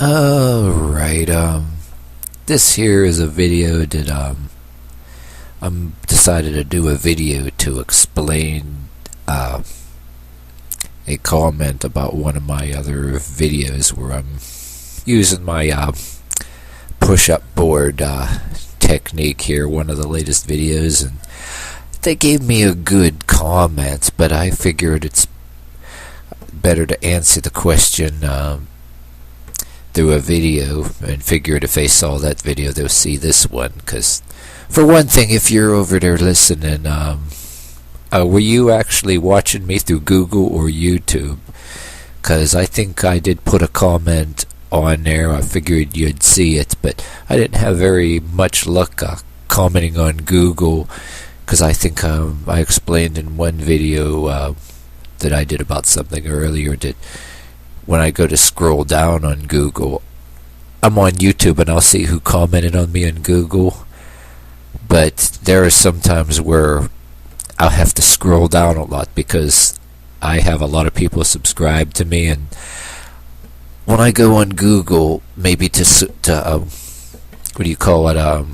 Alright, this here is a video that, I'm decided to do a video to explain, a comment about one of my other videos where I'm using my, push-up board, technique here, one of the latest videos, and they gave me a good comment, but I figured it's better to answer the question, through a video, and figured if they saw that video they'll see this one. Because for one thing, if you're over there listening, were you actually watching me through Google or YouTube? Because I think I did put a comment on there. I figured you'd see it, but I didn't have very much luck commenting on Google, because I think I explained in one video that I did about something earlier that when I go to scroll down on Google, I'm on YouTube and I'll see who commented on me on Google, but there are some times where I'll have to scroll down a lot because I have a lot of people subscribed to me, and when I go on Google, maybe to what do you call it,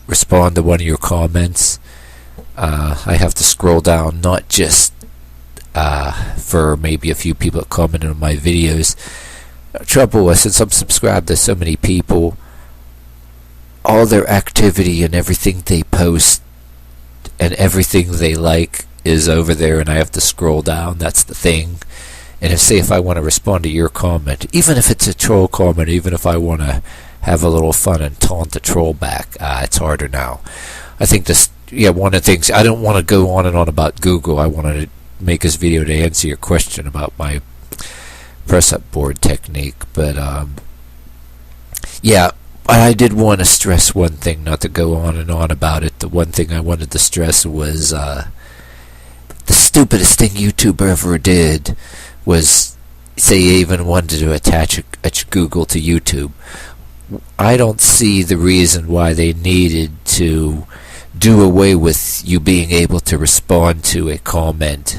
respond to one of your comments, I have to scroll down, not just for maybe a few people that commented on my videos. Trouble is, since I'm subscribed to so many people, all their activity and everything they post and everything they like is over there, and I have to scroll down. That's the thing. And if I want to respond to your comment, even if it's a troll comment, even if I want to have a little fun and taunt the troll back, it's harder now. I think this, one of the things, I don't want to go on and on about Google. I wanted to make this video to answer your question about my press-up board technique, but I did want to stress one thing, not to go on and on about it. The one thing I wanted to stress was the stupidest thing YouTube ever did was say you even wanted to attach a Google to YouTube. I don't see the reason why they needed to do away with you being able to respond to a comment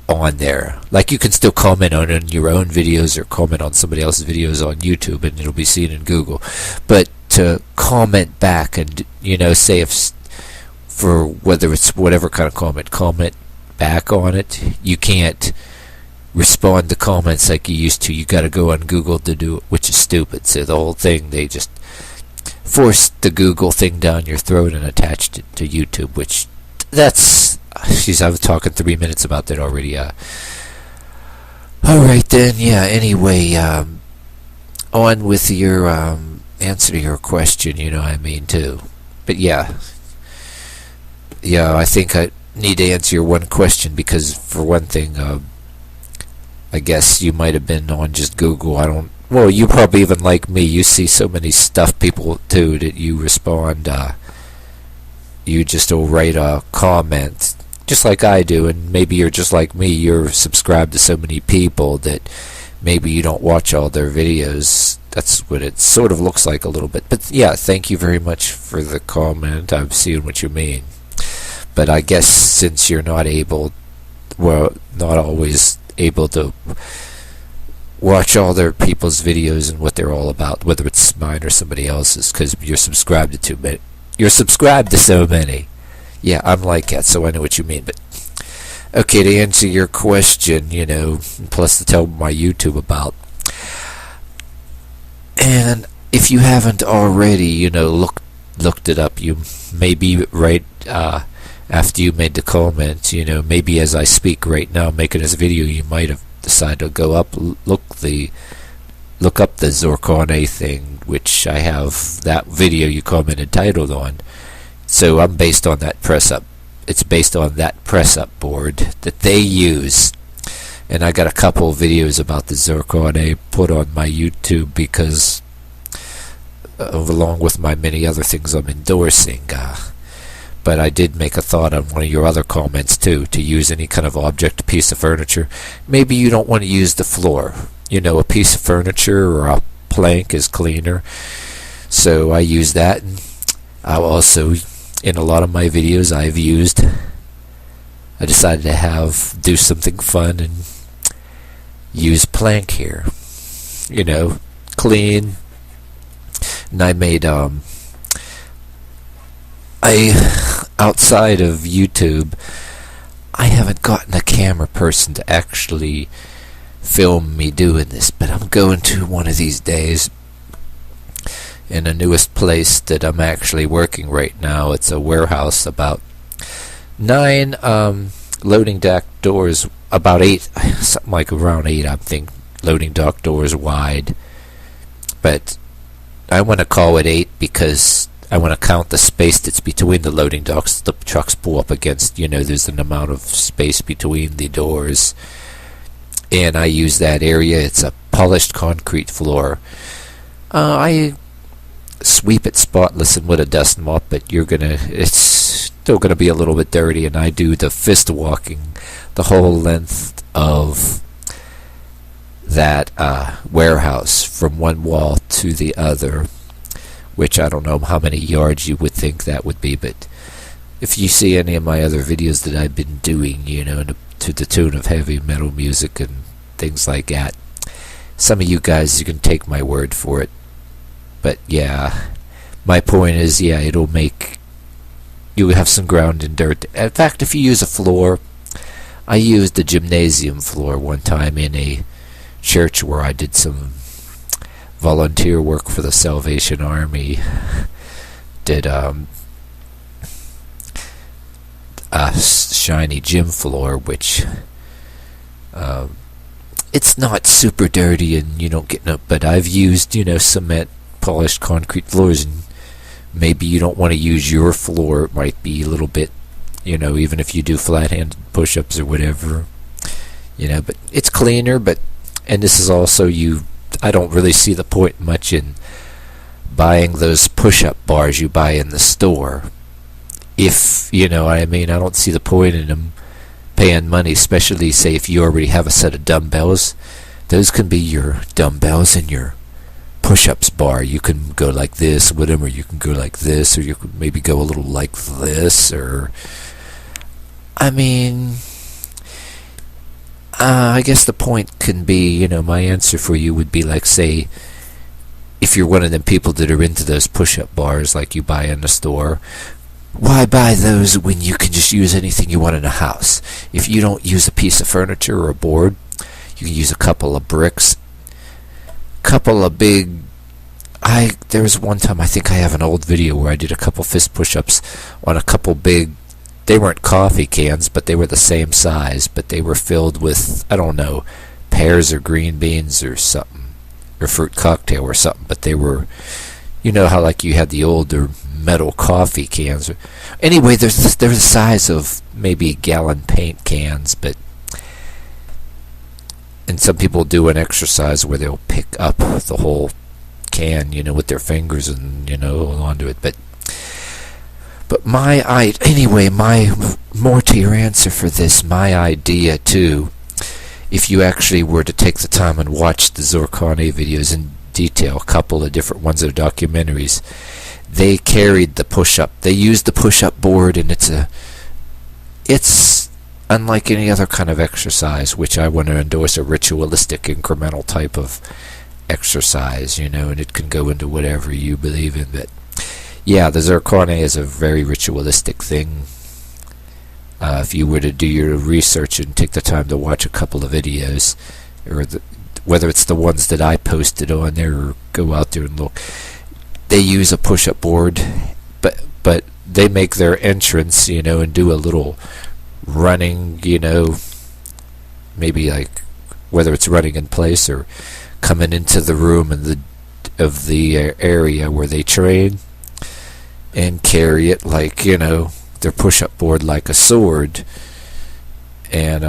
on there. Like, you can still comment on it in your own videos or comment on somebody else's videos on YouTube and it'll be seen in Google. But to comment back and, say if for whether it's whatever kind of comment back on it, you can't respond to comments like you used to. You got to go on Google to do it, which is stupid. So the whole thing, they just forced the Google thing down your throat and attached it to YouTube, which I was talking 3 minutes about that already. Alright then, anyway, on with your answer to your question, too. But I think I need to answer your one question, because for one thing, I guess you might have been on just Google. Well, you probably, even like me, you see so many stuff people do that you respond, you just will write a comment, just like I do, and maybe you're just like me, you're subscribed to so many people that maybe you don't watch all their videos. That's what it sort of looks like a little bit. But thank you very much for the comment. I'm seeing what you mean. But I guess since you're not always able to watch all their people's videos and what they're all about, whether it's mine or somebody else's, because you're subscribed to too many. You're subscribed to so many. Yeah, I'm like that, so I know what you mean. But okay, to answer your question, plus to tell my YouTube about, and if you haven't already, looked it up, you maybe right after you made the comment, maybe as I speak right now, making this video, you might have decided to go up, look up the Zircon thing, which I have that video you commented titled on. So I'm based on that press-up. It's based on that press-up board that they use. And I got a couple of videos about the Zircon put on my YouTube because, along with my many other things I'm endorsing. But I did make a thought on one of your other comments too, to use any kind of object, piece of furniture. Maybe you don't want to use the floor. A piece of furniture or a plank is cleaner. So I use that, and I'll also, in a lot of my videos I decided to do something fun and use plank here. clean. And I made outside of YouTube, I haven't gotten a camera person to actually film me doing this, but I'm going to one of these days. In the newest place that I'm actually working right now, it's a warehouse, about 9 loading dock doors, about 8, something like around 8, I think, loading dock doors wide. But I want to call it 8 because I want to count the space that's between the loading docks the trucks pull up against. There's an amount of space between the doors, and I use that area. It's a polished concrete floor. I sweep it spotless and with a dust mop, but it's still gonna be a little bit dirty, and I do the fist walking the whole length of that warehouse from one wall to the other, which I don't know how many yards you would think that would be, but if you see any of my other videos that I've been doing, to the tune of heavy metal music and things like that, some of you guys, you can take my word for it. But yeah, my point is, yeah, it'll make you have some ground and dirt. In fact, if you use a floor, I used the gymnasium floor one time in a church where I did some volunteer work for the Salvation Army. Did a shiny gym floor, which it's not super dirty and you don't get no, but I've used cement polished concrete floors, and maybe you don't want to use your floor. It might be a little bit, even if you do flat-handed push-ups or whatever, but it's cleaner. And this is also, I don't really see the point much in buying those push-up bars you buy in the store. If, I don't see the point in them paying money, especially, say, if you already have a set of dumbbells. Those can be your dumbbells and your push-ups bar. You can go like this, whatever. You can go like this, or you could maybe go a little like this, or I guess the point can be, my answer for you would be like, say, if you're one of them people that are into those push-up bars like you buy in the store, why buy those when you can just use anything you want in a house? If you don't use a piece of furniture or a board, you can use a couple of bricks, couple of big, there was one time, I think I have an old video where I did a couple fist push-ups on a couple big, they weren't coffee cans, but they were the same size, but they were filled with, I don't know, pears or green beans or something, or fruit cocktail or something, but they were, how like you had the older metal coffee cans. Anyway, they're the size of maybe gallon paint cans, but and some people do an exercise where they'll pick up the whole can, with their fingers and, hold onto it. But anyway, more to your answer for this, my idea too, if you actually were to take the time and watch the Zorkane videos in detail, a couple of different ones that are documentaries, they carried the push-up. They used the push-up board, and it's unlike any other kind of exercise, which I want to endorse, a ritualistic, incremental type of exercise, and it can go into whatever you believe in. But yeah, the Zorkane is a very ritualistic thing. If you were to do your research and take the time to watch a couple of videos, or whether it's the ones that I posted on there, or go out there and look, they use a push-up board, but they make their entrance, and do a little running, maybe like whether it's running in place or coming into the room of the area where they train, and carry it like, their push-up board like a sword, and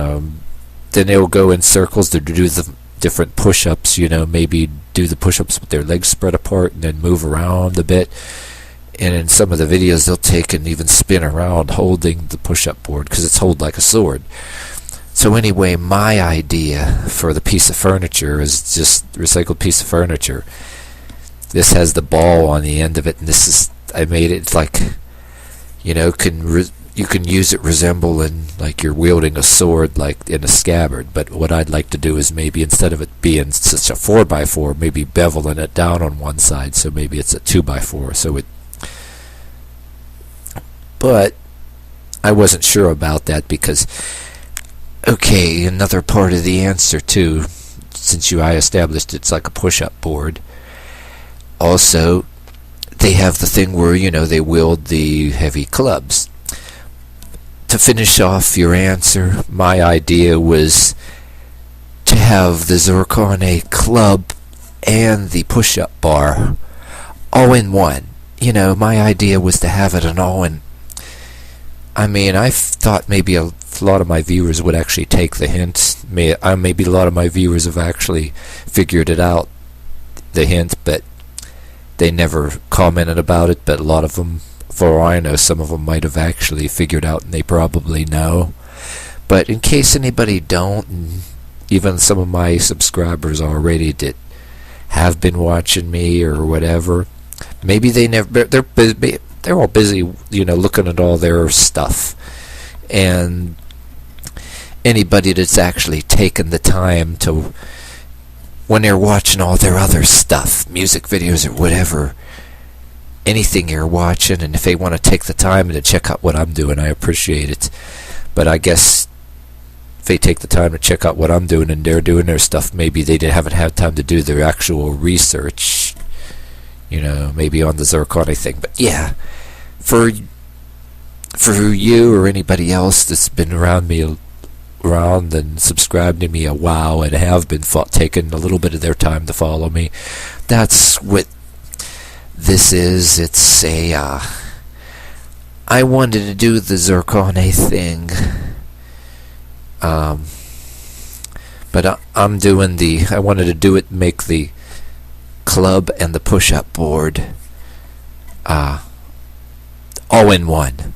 then they'll go in circles to do the different push-ups, maybe do the push-ups with their legs spread apart and then move around a bit. And in some of the videos, they'll take and even spin around holding the push-up board, because it's held like a sword. So anyway, my idea for the piece of furniture is just recycled piece of furniture. This has the ball on the end of it, and I made it like, you can use it resembling like you're wielding a sword like in a scabbard, but what I'd like to do is maybe instead of it being such a 4x4, maybe beveling it down on one side, so maybe it's a 2x4. But I wasn't sure about that because, okay, another part of the answer too, since I established it's like a push-up board. Also, they have the thing where, they wield the heavy clubs. To finish off your answer, my idea was to have the Zircone club and the push-up bar all in one. My idea was to have it an all-in. I mean, I thought maybe a lot of my viewers would actually take the hint. Maybe a lot of my viewers have actually figured it out, the hint, but they never commented about it. But a lot of them, for all I know, some of them might have actually figured out, and they probably know. But in case anybody don't, and even some of my subscribers already that have been watching me or whatever, maybe they never, they're all busy, looking at all their stuff. And anybody that's actually taken the time to, when they're watching all their other stuff, music videos or whatever, anything you're watching, and if they want to take the time to check out what I'm doing, I appreciate it. But I guess if they take the time to check out what I'm doing and they're doing their stuff, maybe they haven't had time to do their actual research, maybe on the Zircone thing. But yeah, for you or anybody else that's been around and subscribed to me a while and have been taking a little bit of their time to follow me, that's what this is. It's I wanted to do the Zircone thing, but I'm doing I wanted to do it, make the club and the push-up board all in one.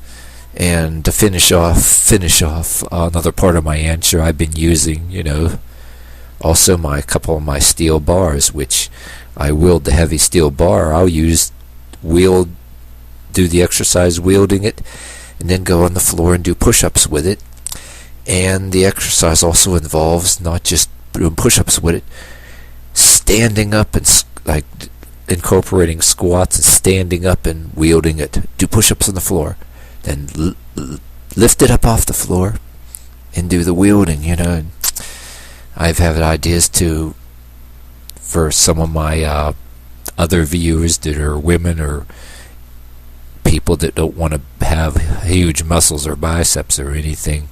And to finish off another part of my answer, I've been using, also a couple of my steel bars, which I wield the heavy steel bar. I'll do the exercise wielding it, and then go on the floor and do push-ups with it. And the exercise also involves not just doing push-ups with it, standing up and like incorporating squats and standing up and wielding it. Do push-ups on the floor, then lift it up off the floor and do the wielding. And I've had ideas too for some of my other viewers that are women or people that don't want to have huge muscles or biceps or anything,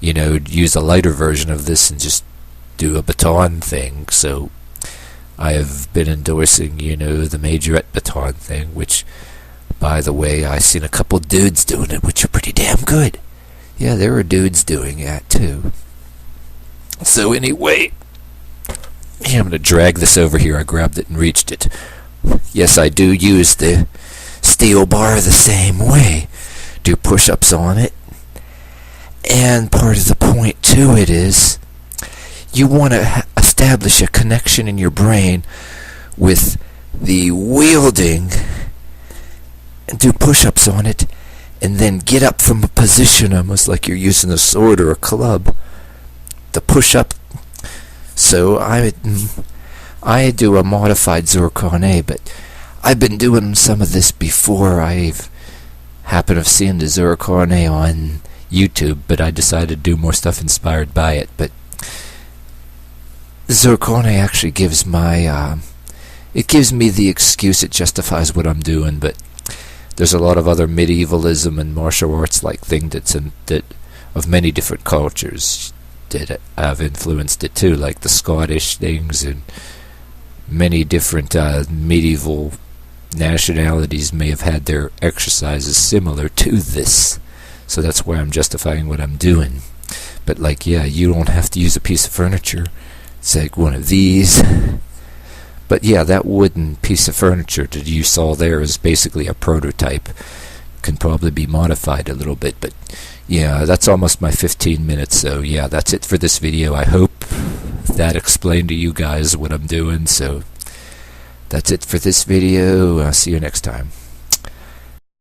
use a lighter version of this and just do a baton thing. So I have been endorsing, the majorette baton thing, which, by the way, I seen a couple dudes doing it, which are pretty damn good. Yeah, there are dudes doing that too. So anyway, I'm going to drag this over here. I grabbed it and reached it. Yes, I do use the steel bar the same way. Do push-ups on it. And part of the point to it is you want to establish a connection in your brain with the wielding and do push-ups on it, and then get up from a position almost like you're using a sword or a club. The push-up. So I do a modified Zircone, but I've been doing some of this before. I've happened to have seen the Zircone on YouTube, but I decided to do more stuff inspired by it. But Zircone actually gives it gives me the excuse. It justifies what I'm doing. But there's a lot of other medievalism and martial arts like thing that of many different cultures that have influenced it too, like the Scottish things, and many different medieval nationalities may have had their exercises similar to this. So that's why I'm justifying what I'm doing. But you don't have to use a piece of furniture. It's like one of these. But yeah, that wooden piece of furniture that you saw there is basically a prototype. Can probably be modified a little bit, but yeah, that's almost my 15 minutes. So yeah, that's it for this video. I hope that explained to you guys what I'm doing. So that's it for this video. I'll see you next time.